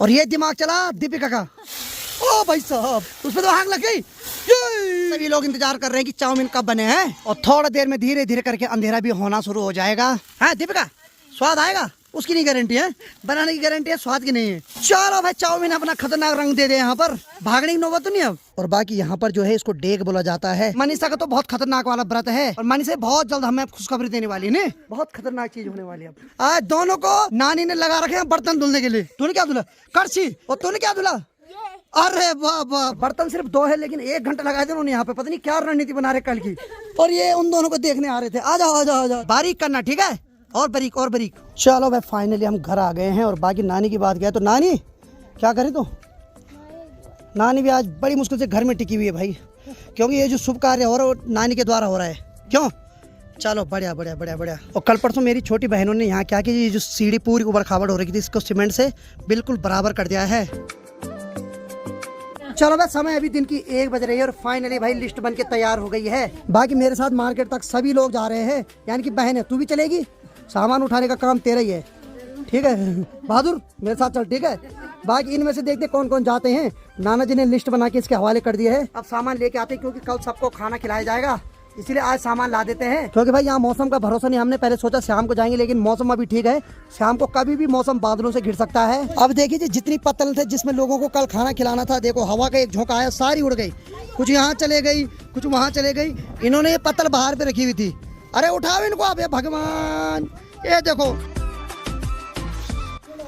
और ये दिमाग चला दीपिका का। ओ भाई साहब, उसमें तो आग लग गई। सभी लोग इंतजार कर रहे हैं कि चाउमीन कब बने हैं, और थोड़ा देर में धीरे धीरे करके अंधेरा भी होना शुरू हो जाएगा। है दीपिका, स्वाद आएगा? उसकी नहीं गारंटी है, बनाने की गारंटी है, स्वाद की नहीं है। चलो भाई, चाउमीन अपना खतरनाक रंग दे दे यहाँ पर, भागने की नौबत तो नहीं अब। और बाकी यहाँ पर जो है इसको डेग बोला जाता है। मनीषा का तो बहुत खतरनाक वाला व्रत है, और मनीषा बहुत जल्द हमें खुशखबरी देने वाली है। बहुत खतरनाक चीज होने वाली है अब। आज दोनों को नानी ने लगा रखे हैं बर्तन धुलने के लिए। तूने क्या धुला? कड़छी। और तूने क्या धुला? अरे वाह वाह, बर्तन सिर्फ 2 है, लेकिन 1 घंटा लगाए थे उन्होंने यहाँ पे। पता नहीं क्या रणनीति बना रहे कल की। और ये उन दोनों को देखने आ रहे थे। आ जाओ आ जाओ आ जाओ, बारीक करना, ठीक है? और बारीक और बारीक। चलो भाई, फाइनली हम घर आ गए हैं। और बाकी नानी की बात क्या है, तो नानी क्या करे, तो नानी भी आज बड़ी मुश्किल से घर में टिकी हुई है भाई, क्योंकि ये जो शुभ कार्य हो रहा है वो नानी के द्वारा हो रहा है। क्यों? चलो बढ़िया बढ़िया बढ़िया बढ़िया। और कल परसों मेरी छोटी बहनों ने यहाँ क्या कि ये जो सीढ़ी पूरी उबड़ खाबड़ हो रही थी, इसको सीमेंट से बिल्कुल बराबर कर दिया है। चलो भाई, समय अभी दिन की 1 बज रही है, और फाइनली भाई लिस्ट बन के तैयार हो गई है। बाकी मेरे साथ मार्केट तक सभी लोग जा रहे हैं, यानी कि बहन है, तू भी चलेगी? सामान उठाने का काम तेरा ही है, ठीक है बहादुर? मेरे साथ चल, ठीक है? बाकी इनमें से देखते कौन कौन जाते हैं। नाना जी ने लिस्ट बना के इसके हवाले कर दिया है। अब सामान लेके आते हैं, क्योंकि कल सबको खाना खिलाया जाएगा, इसलिए आज सामान ला देते हैं। क्योंकि भाई यहाँ मौसम का भरोसा नहीं। हमने पहले सोचा शाम को जाएंगे, लेकिन मौसम अभी ठीक है। शाम को कभी भी मौसम बादलों से घिर सकता है। अब देखिए जी, जितनी पत्तल थे जिसमें लोगों को कल खाना खिलाना था, देखो हवा का एक झोंका आया, सारी उड़ गई। कुछ यहाँ चले गई, कुछ वहाँ चले गई। इन्होंने ये पत्तल बाहर पे रखी हुई थी। अरे उठाओ इनको आप, ये भगवान, ये देखो,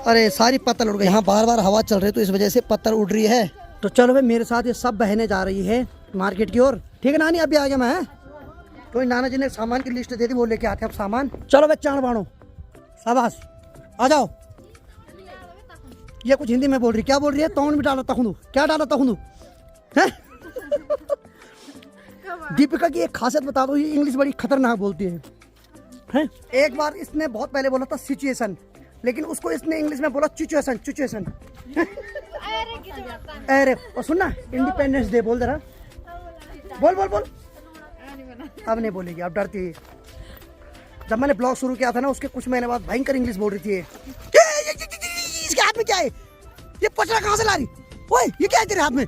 अरे सारी पत्तल उड़ गई। यहाँ बार बार हवा चल रही है, तो इस वजह से पत्तल उड़ रही है। तो चलो भाई, मेरे साथ ये सब बहनें जा रही है मार्केट की ओर, ठीक है नानी? अभी आ गया मैं। तो नाना जी ने सामान की लिस्ट दे दी, वो लेके आते हैं अब सामान। चलो भाई, चाण बाणो, शाबाश, आ जाओ। ये कुछ हिंदी में बोल रही, क्या बोल रही है? तौन भी डाला तखुंदू, क्या डाला तखुंदू है? दीपिका की एक खासियत बता दो, ये इंग्लिश बड़ी खतरनाक बोलती है। एक बार इसने बहुत पहले बोला था सिचुएशन, लेकिन उसको इसने इंग्लिश में बोला सिचुएशन सिचुएशन। अरे और सुनना, इंडिपेंडेंस डे बोल जरा, बोल बोल बोल। अब नहीं बोलेगी, अब डरती है। जब मैंने ब्लॉग शुरू किया था ना, उसके कुछ महीने बाद भयंकर इंग्लिश बोल रही थी। इसके हाथ में क्या है? ये पचड़ा कहाँ से ला रही? ओए, ये क्या है तेरे हाथ में?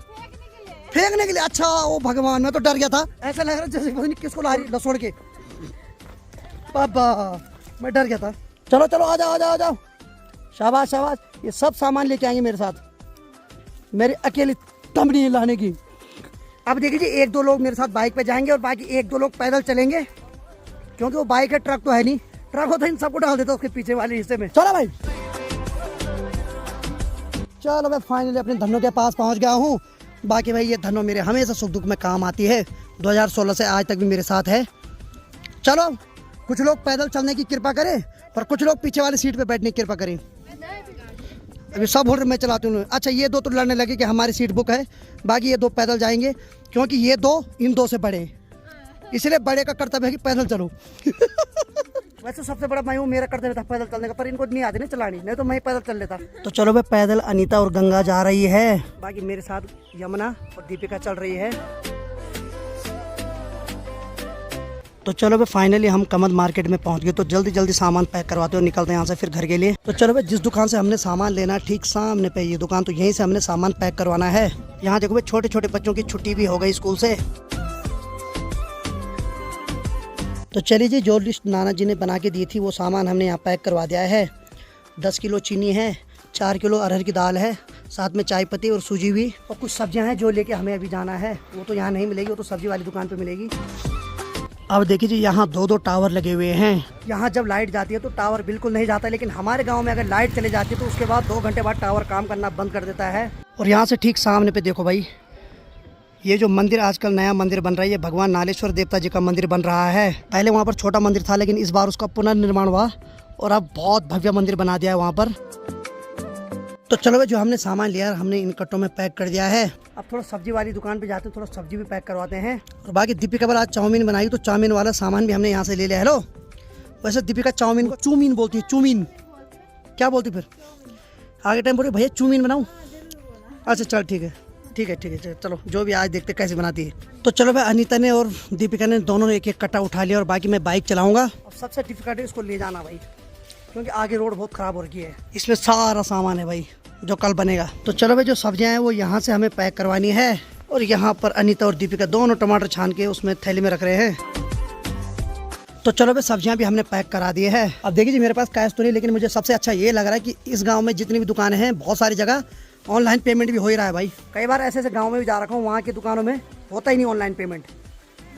फेंकने के लिए? अच्छा, ओ भगवान, मैं तो डर गया था। ऐसा लग रहा है जैसे पता नहीं किसको ला रही, लसोड़ के। बाबा, मैं डर गया था। चलो चलो, आ जाओ आ जाओ आ जाओ, शाबाश शाबाश। ये सब सामान लेके आएंगे मेरे साथ, मेरी अकेली दम नहीं लाने की। अब देखिए, 1-2 लोग मेरे साथ बाइक पे जाएंगे, और बाकी 1-2 लोग पैदल चलेंगे, क्योंकि वो बाइक है, ट्रक तो है नहीं। ट्रक होता है इन सबको डाल देता उसके पीछे वाले हिस्से में। चलो भाई, चलो भाई, फाइनली अपने धनों के पास पहुंच गया हूँ। बाकी भाई, ये धनों मेरे हमेशा सुख दुख में काम आती है, 2016 से आज तक भी मेरे साथ है। चलो, कुछ लोग पैदल चलने की कृपा करें, और कुछ लोग पीछे वाली सीट पे बैठने की कृपा करें। अभी सब बोल रहे मैं चलाती हूँ। अच्छा, ये 2 तो लड़ने लगे कि हमारी सीट बुक है, बाकी ये 2 पैदल जाएंगे, क्योंकि ये 2 इन 2 से बड़े हैं, इसलिए बड़े का कर्तव्य है कि पैदल चलो। वैसे सबसे बड़ा मैं हूँ, मेरा कर्तव्य था पैदल चलने का, पर इनको नहीं आती ना चलानी, नहीं तो मैं पैदल चल लेता। तो चलो भाई, पैदल अनीता और गंगा जा रही है, बाकी मेरे साथ यमुना और दीपिका चल रही है। तो चलो भाई, फाइनली हम कमत मार्केट में पहुंच गए। तो जल्दी जल्दी सामान पैक करवाते हो, निकलते हैं यहाँ से फिर घर के लिए। तो चलो भाई, जिस दुकान से हमने सामान लेना है ठीक सामने पे ये दुकान, तो यहीं से हमने सामान पैक करवाना है। यहाँ देखो भाई, छोटे छोटे बच्चों की छुट्टी भी हो गई स्कूल से। तो चलिए जी, जो लिस्ट नाना जी ने बना के दी थी वो सामान हमने यहाँ पैक करवा दिया है। 10 किलो चीनी है, 4 किलो अरहर की दाल है, साथ में चाय पत्ती और सूजी भी, और कुछ सब्जियाँ हैं जो लेके हमें अभी जाना है। वो तो यहाँ नहीं मिलेगी, वो तो सब्जी वाली दुकान पे मिलेगी। अब देखिए जी, यहाँ 2-2 टावर लगे हुए हैं। यहाँ जब लाइट जाती है तो टावर बिल्कुल नहीं जाता, लेकिन हमारे गांव में अगर लाइट चले जाती है तो उसके बाद 2 घंटे बाद टावर काम करना बंद कर देता है। और यहाँ से ठीक सामने पे देखो भाई, ये जो मंदिर आजकल नया मंदिर बन रहा है, ये भगवान नालेश्वर देवता जी का मंदिर बन रहा है। पहले वहाँ पर छोटा मंदिर था, लेकिन इस बार उसका पुनर्निर्माण हुआ, और अब बहुत भव्य मंदिर बना दिया है वहाँ पर। तो चलो भाई, जो हमने सामान लिया हमने इन कट्टों में पैक कर दिया है। अब थोड़ा सब्जी वाली दुकान पे जाते हैं, थोड़ा सब्जी भी पैक करवाते हैं। और बाकी दीपिका पर आज चाउमीन बनाई, तो चाउमीन वाला सामान भी हमने यहाँ से ले लिया। हेलो, वैसे दीपिका चाउमीन को चूमीन बोलती है, चूमीन क्या बोलती फिर? आगे टाइम बोली भैया चूमीन बनाऊँ? अच्छा चल ठीक है ठीक है ठीक है, चलो जो भी आज देखते कैसे बनाती है। तो चलो भाई, अनीता ने और दीपिका ने दोनों ने एक एक कट्टा उठा लिया, और बाकी मैं बाइक चलाऊँगा। अब सबसे डिफिकल्ट है इसको ले जाना भाई, क्योंकि आगे रोड बहुत खराब हो रही है। इसमें सारा सामान है भाई जो कल बनेगा। तो चलो भाई, जो सब्जियां हैं वो यहाँ से हमें पैक करवानी है। और यहाँ पर अनीता और दीपिका दोनों टमाटर छान के उसमें थैली में रख रहे हैं। तो चलो भाई, सब्जियां भी हमने पैक करा दी है। अब देखिए जी, मेरे पास कैश तो नहीं, लेकिन मुझे सबसे अच्छा ये लग रहा है कि इस गांव में जितनी भी दुकानें हैं, बहुत सारी जगह ऑनलाइन पेमेंट भी हो ही रहा है भाई। कई बार ऐसे ऐसे गांव में भी जा रखा हूँ, वहाँ की दुकानों में होता ही नहीं ऑनलाइन पेमेंट,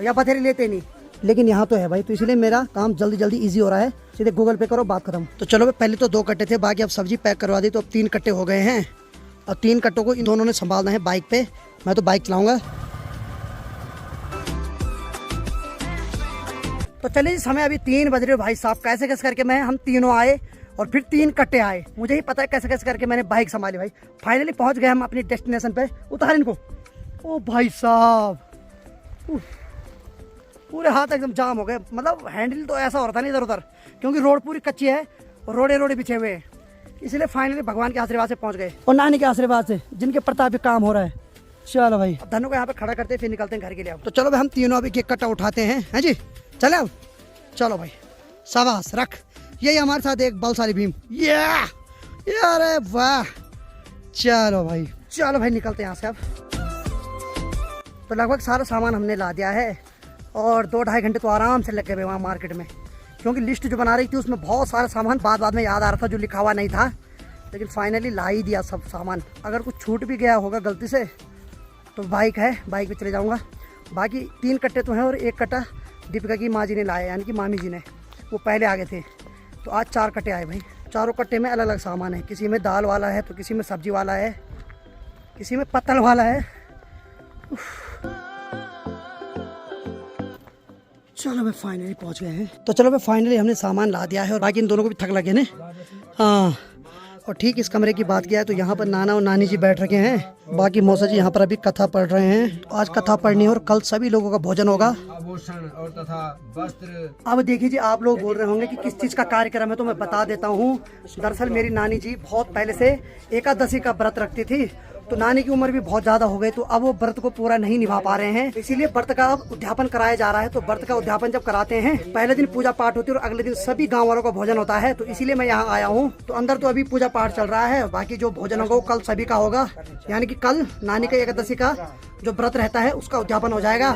या बथेरे लेते नहीं, लेकिन यहाँ तो है भाई। तो इसलिए मेरा काम जल्दी जल्दी ईजी हो रहा है। सीधे गूगल पे करो, बात खत्म। तो चलो भाई, पहले तो 2 कट्टे थे, बाकी अब सब्जी पैक करवा दी तो अब 3 कट्टे हो गए हैं। और 3 कट्टों को इन दोनों ने संभालना है बाइक पे। मैं तो बाइक चलाऊंगा। तो चलिए, समय अभी 3 बज रहे हो भाई साहब। कैसे कैसे करके हम तीनों आए और फिर 3 कट्टे आए। मुझे ही पता है कैसे कैसे करके मैंने बाइक संभाली भाई। फाइनली पहुंच गए हम अपनी डेस्टिनेशन पे। उतार इनको। ओ भाई साहब, पूरे हाथ एकदम जाम हो गए। मतलब हैंडल तो ऐसा हो रहा था नहीं इधर उधर, क्योंकि रोड पूरी कच्ची है और रोडे बिछे हुए हैं। इसलिए फाइनली भगवान के आशीर्वाद से पहुंच गए और नानी के आशीर्वाद से, जिनके प्रताप पे काम हो रहा है। चलो भाई, अब धनों को यहाँ पे खड़ा करते हैं, फिर निकलते हैं घर के लिए। तो चलो भाई, हम तीनों अभी एक कट्टा उठाते हैं जी। चले अब, चलो भाई, शाबाश रख। यही हमारे साथ एक बलशाली भीम। अरे वाह, चलो भाई निकलते हैं यहाँ से अब। तो लगभग सारा सामान हमने ला दिया है और 2-2.5 घंटे तो आराम से लग गए वहाँ मार्केट में, क्योंकि लिस्ट जो बना रही थी उसमें बहुत सारा सामान बाद में याद आ रहा था जो लिखा हुआ नहीं था, लेकिन फाइनली ला ही दिया सब सामान। अगर कुछ छूट भी गया होगा गलती से तो बाइक है, बाइक पे चले जाऊँगा। बाकी 3 कट्टे तो हैं और 1 कट्टा दीपिका की माँ जी ने लाया, यानी कि मामी जी ने, वो पहले आ गए थे। तो आज 4 कट्टे आए भाई। चारों कट्टे में अलग अलग सामान है। किसी में दाल वाला है, तो किसी में सब्जी वाला है, किसी में पत्तल वाला है। चलो भाई, फाइनली पहुंच गए हैं। तो चलो भाई, फाइनली हमने सामान ला दिया है और बाकी इन दोनों को भी थक लगे ने। हाँ, और ठीक इस कमरे की बात किया है तो यहाँ पर नाना और नानी जी बैठ रखे हैं। बाकी मौसा जी यहाँ पर अभी कथा पढ़ रहे हैं। आज कथा पढ़नी है और कल सभी लोगों का भोजन होगा। आभूषण और तथा वस्त्र। अब देखिए जी, आप लोग बोल रहे होंगे कि किस चीज का कार्यक्रम है, तो मैं बता देता हूँ। दरअसल मेरी नानी जी बहुत पहले से एकादशी का व्रत रखती थी, तो नानी की उम्र भी बहुत ज्यादा हो गई, तो अब वो व्रत को पूरा नहीं निभा पा रहे हैं। इसीलिए व्रत का अब उद्यापन कराया जा रहा है। तो व्रत का उद्यापन जब कराते हैं, पहले दिन पूजा पाठ होती है और अगले दिन सभी गांव वालों का भोजन होता है। तो इसीलिए मैं यहाँ आया हूँ। तो अंदर तो अभी पूजा पाठ चल रहा है, बाकी जो भोजन होगा वो कल सभी का होगा। यानी कि कल नानी का एकादशी का जो व्रत रहता है उसका उद्यापन हो जाएगा।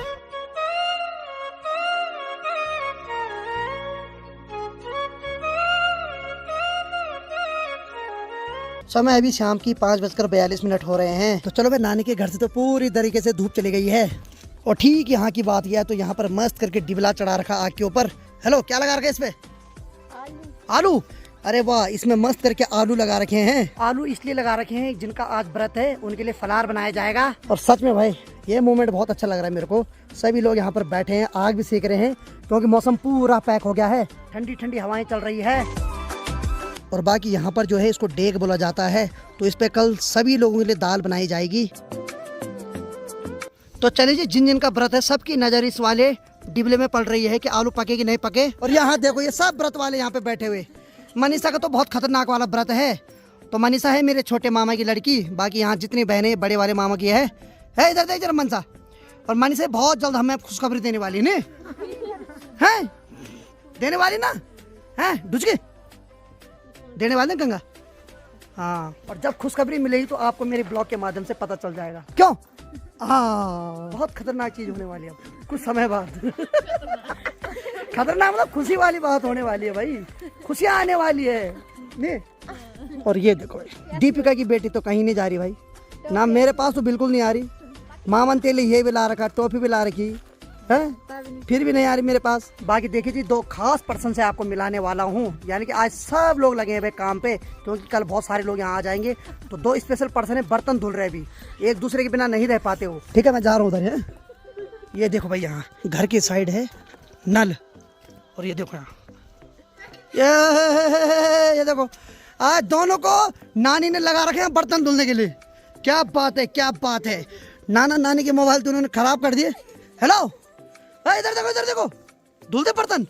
समय अभी शाम की 5:42 हो रहे हैं। तो चलो भाई, नानी के घर से तो पूरी तरीके से धूप चली गई है। और ठीक यहाँ की बात यह है, तो यहाँ पर मस्त करके डिबला चढ़ा रखा आग के ऊपर। हेलो, क्या लगा रखा है इसपे? आलू। अरे वाह, इसमें मस्त करके आलू लगा रखे हैं। आलू इसलिए लगा रखे हैं, जिनका आज व्रत है उनके लिए फलार बनाया जाएगा। और सच में भाई, ये मोमेंट बहुत अच्छा लग रहा है मेरे को। सभी लोग यहाँ पर बैठे हैं, आग भी सेक रहे हैं, क्योंकि मौसम पूरा पैक हो गया है। ठंडी ठंडी हवाएं चल रही है। और बाकी यहाँ पर जो है इसको डेग बोला जाता है। तो इस पे कल सभी लोगों के लिए दाल बनाई जाएगी। तो चलिए जी, जिन जिन का व्रत है सबकी नजर इस वाले डिबले में पड़ रही है कि आलू पके कि नहीं पके। और यहाँ देखो, ये सब व्रत वाले यहाँ पे बैठे हुए। मनीषा का तो बहुत खतरनाक वाला व्रत है। तो मनीषा है मेरे छोटे मामा की लड़की। बाकी यहाँ जितनी बहनें बड़े वाले मामा की है। इधर देख जरा मनसा। और मनीषा बहुत जल्द हमें खुशखबरी देने वाली है, देने वाली ना है, डुचके देने वाले गंगा। हाँ, और जब खुशखबरी मिलेगी तो आपको मेरे ब्लॉग के माध्यम से पता चल जाएगा। क्यों? हाँ, बहुत खतरनाक चीज होने वाली है अब कुछ समय बाद। खतरनाक मतलब खुशी वाली बात होने वाली है भाई। खुशियाँ आने वाली है नहीं। और ये देखो, दीपिका की बेटी तो कहीं नहीं जा रही भाई ना। मेरे पास तो बिल्कुल नहीं आ रही। मामन तेले ये भी ला रखा, टॉफी भी ला रखी है, फिर भी नहीं आ रही मेरे पास। बाकी देखिए जी, 2 खास पर्सन से आपको मिलाने वाला हूँ। यानी कि आज सब लोग लगे हैं काम पे, क्योंकि कल बहुत सारे लोग यहाँ आ जाएंगे। तो 2 स्पेशल पर्सन है, बर्तन धुल रहे भी, एक दूसरे के बिना नहीं रह पाते वो। ठीक है, मैं जा रहा हूँ उधर है। ये देखो भाई, यहाँ घर की साइड है नल। और ये देखो यहाँ, ये देखो, आज दोनों को नानी ने लगा रखे हैं बर्तन धुलने के लिए। क्या बात है, क्या बात है। नाना नानी के मोबाइल तो उन्होंने खराब कर दिए। हेलो, इधर देखो, इधर देखो, धुल दे बर्तन।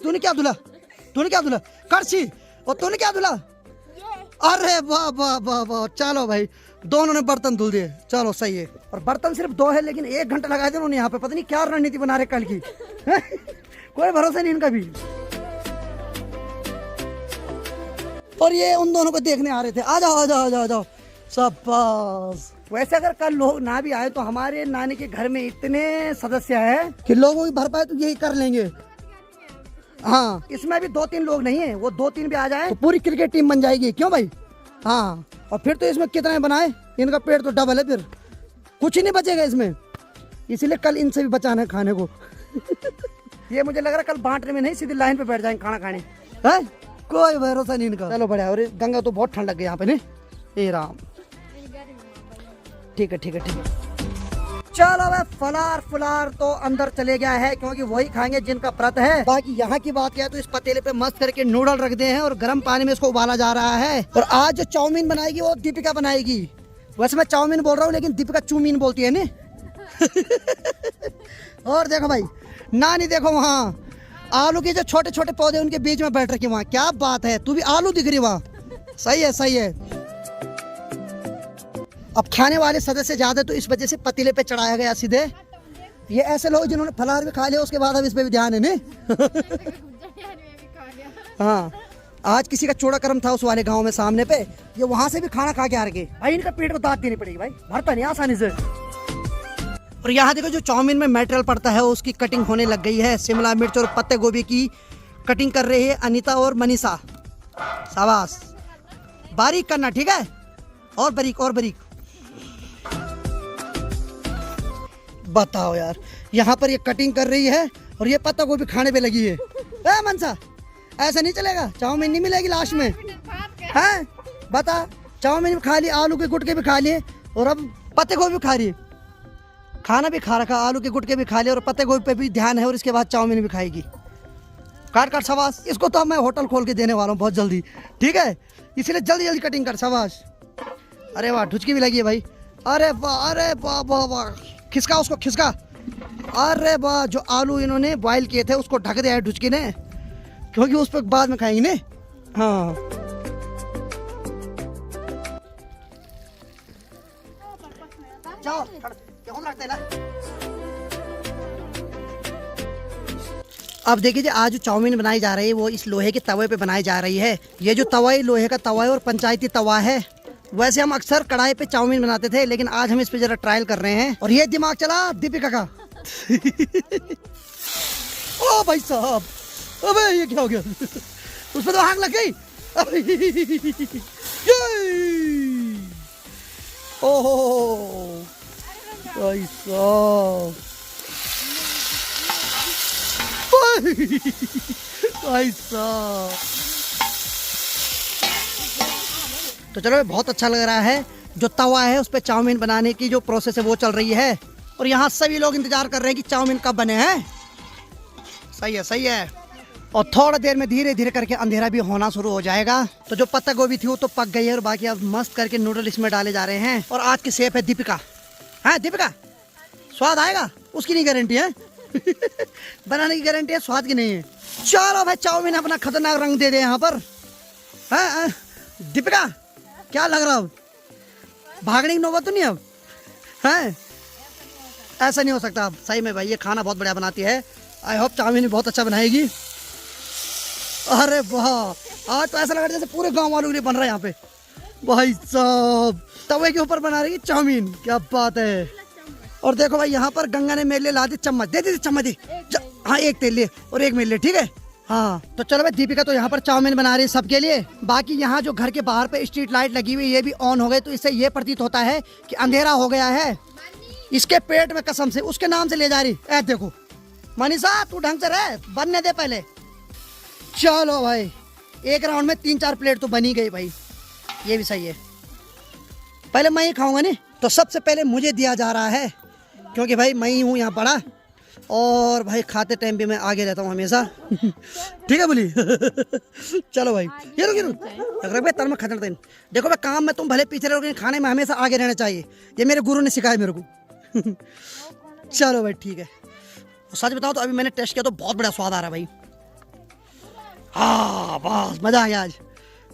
तूने क्या धुला? कड़छी। और तूने क्या धुला? अरे वाह वाह वाह वाह, चलो भाई, दोनों ने बर्तन धुल दिए। चलो सही है। और बर्तन सिर्फ 2 है, लेकिन 1 घंटा लगा दिया उन्होंने यहाँ पे। पता नहीं क्या रणनीति बना रहे कल की। कोई भरोसा नहीं इनका भी। और ये उन दोनों को देखने आ रहे थे। आ जाओ आ जाओ आ जाओ आ जाओ शाबाश। वैसे अगर कल लोग ना भी आए तो हमारे नानी के घर में इतने सदस्य हैं कि लोगों की भरपाई तो यही कर लेंगे। हाँ, इसमें भी 2-3 लोग नहीं है, वो 2-3 भी आ जाए तो पूरी क्रिकेट टीम बन जाएगी। क्यों भाई? हाँ, और फिर तो इसमें कितने बनाए, इनका पेट तो डबल है, फिर कुछ ही नहीं बचेगा इसमें। इसीलिए कल इनसे भी बचाना है खाने को। ये मुझे लग रहा है कल बांटने में नहीं, सीधी लाइन पे बैठ जाएंगे खाना खाने। है कोई भरोसा नहीं इनका। चलो बढ़िया। और गंगा तो बहुत ठंड लग गई यहाँ पे नहीं। ए राम, ठीक है ठीक है ठीक है। चलो भाई, फलार फुलार तो अंदर चले गया है, क्योंकि वही खाएंगे जिनका व्रत है। बाकी यहाँ की बात क्या है, तो इस पतीले पे मस्त करके नूडल रख दे हैं और गर्म पानी में इसको उबाला जा रहा है। और आज जो चाउमीन बनाएगी वो दीपिका बनाएगी। वैसे मैं चाउमीन बोल रहा हूँ, लेकिन दीपिका चूमीन बोलती है ना। और देखो भाई, नानी देखो वहाँ आलू के जो छोटे छोटे पौधे उनके बीच में बैठ रखी वहाँ। क्या बात है, तू भी आलू दिख रही वहाँ। सही है सही है। अब खाने वाले सदस्य ज्यादा, तो इस वजह से पतीले पे चढ़ाया गया सीधे। ये ऐसे लोग जिन्होंने फलाहार भी खा लिया, उसके बाद अब इस पे भी ध्यान है नहीं। हाँ, आज किसी का चौड़ा कर्म था उस वाले गांव में सामने पे, ये वहां से भी खाना खा के आ रहे भाई। इनका पेट को दांत देनी पड़ेगी भाई, भरता नहीं आसानी से। और यहाँ देखो जो चाउमीन में मटेरियल पड़ता है उसकी कटिंग होने लग गई है। शिमला मिर्च और पत्ते गोभी की कटिंग कर रही है अनीता और मनीषा। शाबाश, बारीक करना, ठीक है, और बारीक और बारीक। बताओ यार, यहाँ पर ये कटिंग कर रही है और ये पत्ता गोभी खाने पे लगी है। मनसा, ऐसा नहीं चलेगा, चाउमीन नहीं मिलेगी लास्ट में। हैं बता, चाउमीन भी खा ली, आलू के गुटके भी खा लिए और अब पत्ते गोभी भी खा रही है। खाना भी खा रखा, आलू के गुटके भी खा लिए और पत्ते गोभी पे भी ध्यान है, और इसके बाद चाउमीन भी खाएगी। काट काट शाबाश। इसको तो मैं होटल खोल के देने वाला हूँ बहुत जल्दी, ठीक है, इसीलिए जल्दी जल्दी कटिंग कर। शाबाश। अरे वाह, ढुचकी भी लगी है भाई। अरे वाह, अरे वाह वाह वाह, खिसका उसको, खिसका। अरे वाह, जो आलू इन्होंने बॉयल किए थे उसको ढक दिया है ढुचकी ने, क्योंकि उस पर बाद में खाएंगे ने। हाँ, जाओ रखते ना। अब देखिए, आज जो चाउमीन बनाई जा रही है वो इस लोहे के तवे पे बनाई जा रही है। ये जो तवा है लोहे का तवा है और पंचायती तवा है। वैसे हम अक्सर कढ़ाई पे चाउमीन बनाते थे, लेकिन आज हम इस पे जरा ट्रायल कर रहे हैं। और ये दिमाग चला दीपिका का। ओ भाई साहब, अबे ये क्या हो गया? उसमें तो आग लग गई। ओहो भाई साहब, भाई साहब। तो चलो, बहुत अच्छा लग रहा है। जो तवा है उस पे चाउमीन बनाने की जो प्रोसेस है वो चल रही है, और यहाँ सभी लोग इंतजार कर रहे हैं कि चाउमीन कब बने हैं। सही है सही है। और थोड़ा देर में धीरे धीरे करके अंधेरा भी होना शुरू हो जाएगा। तो जो पत्ता गोभी थी वो तो पक गई है, और बाकी अब मस्त करके नूडल इसमें डाले जा रहे हैं। और आज की शेफ है दीपिका। हाँ दीपिका, स्वाद आएगा उसकी नहीं गारंटी है। बनाने की गारंटी है, स्वाद की नहीं है। चलो भाई, चाउमीन अपना खतरनाक रंग दे दे यहाँ पर। हाँ दीपिका, क्या लग रहा है, भागने की नौबत तो नहीं अब? हैं, ऐसा नहीं हो सकता अब। सही में भाई, ये खाना बहुत बढ़िया बनाती है। आई होप चाउमीन भी बहुत अच्छा बनाएगी। अरे वाह, आज तो ऐसा लग रहा है जैसे पूरे गांव वालों के लिए बन रहा है यहाँ पे। भाई साहब, तवे के ऊपर बना रही है चाउमीन, क्या बात है। और देखो भाई, यहाँ पर गंगा ने मेरे लिए ला दी चम्मच। दे दी चम्मच दी। हाँ, एक तेल लिए और एक मेरे लिए, ठीक है। हाँ, तो चलो भाई, दीपिका तो यहाँ पर चाउमीन बना रही है सबके लिए। बाकी यहाँ जो घर के बाहर पे स्ट्रीट लाइट लगी हुई, ये भी ऑन हो गई, तो इससे ये प्रतीत होता है कि अंधेरा हो गया है। इसके पेट में कसम से उसके नाम से ले जा रही। ऐ देखो मनीषा, तू ढंग से रह, बनने दे पहले। चलो भाई, एक राउंड में 3-4 प्लेट तो बनी गई भाई, ये भी सही है। पहले मैं ही खाऊंगा नहीं, तो सबसे पहले मुझे दिया जा रहा है, क्योंकि भाई मैं ही हूँ यहाँ पड़ा। और भाई खाते टाइम भी मैं आगे रहता हूँ हमेशा। ठीक है बोली। चलो भाई, ये रुक भाई, तर में खतरनाक। देखो भाई, काम में तुम भले पीछे रहो, लेकिन खाने में हमेशा आगे रहना चाहिए। ये मेरे गुरु ने सिखाया मेरे को। चलो भाई ठीक है। सच बताओ तो अभी मैंने टेस्ट किया तो बहुत बड़ा स्वाद आ रहा है भाई। हाँ बस, मजा आ गया आज।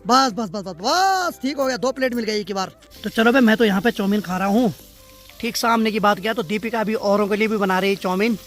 बस बस बस बस बस, ठीक हो गया, 2 प्लेट मिल गई एक ही बार। तो चलो भाई, मैं तो यहाँ पे चाउमीन खा रहा हूँ। ठीक सामने की बात किया तो दीपिका भी औरों के लिए भी बना रही है चाउमीन।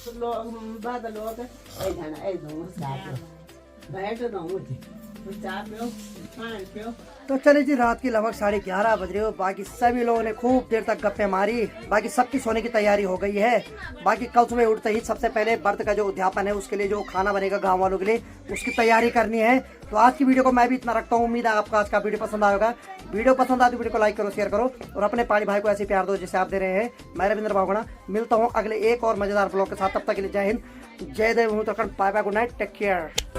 तो चले जी, रात की लगभग 11:30 बज रहे हो। बाकी सभी लोगों ने खूब देर तक गप्पे मारी। बाकी सबकी सोने की तैयारी हो गई है। बाकी कल सुबह उठते ही सबसे पहले व्रत का जो उद्यापन है उसके लिए जो खाना बनेगा गांव वालों के लिए, उसकी तैयारी करनी है। तो आज की वीडियो को मैं भी इतना रखता हूँ। उम्मीद है आपको आज का वीडियो पसंद आएगा। वीडियो पसंद आए तो वीडियो को लाइक करो, शेयर करो और अपने पाड़ी भाई को ऐसे प्यार दो जैसे आप दे रहे हैं। मैं रविंद्र बागुणा मिलता हूँ अगले एक और मजेदार ब्लॉग के साथ। तब तक के लिए जय हिंद, जय देव Uttarakhand. Bye bye, good night, take care.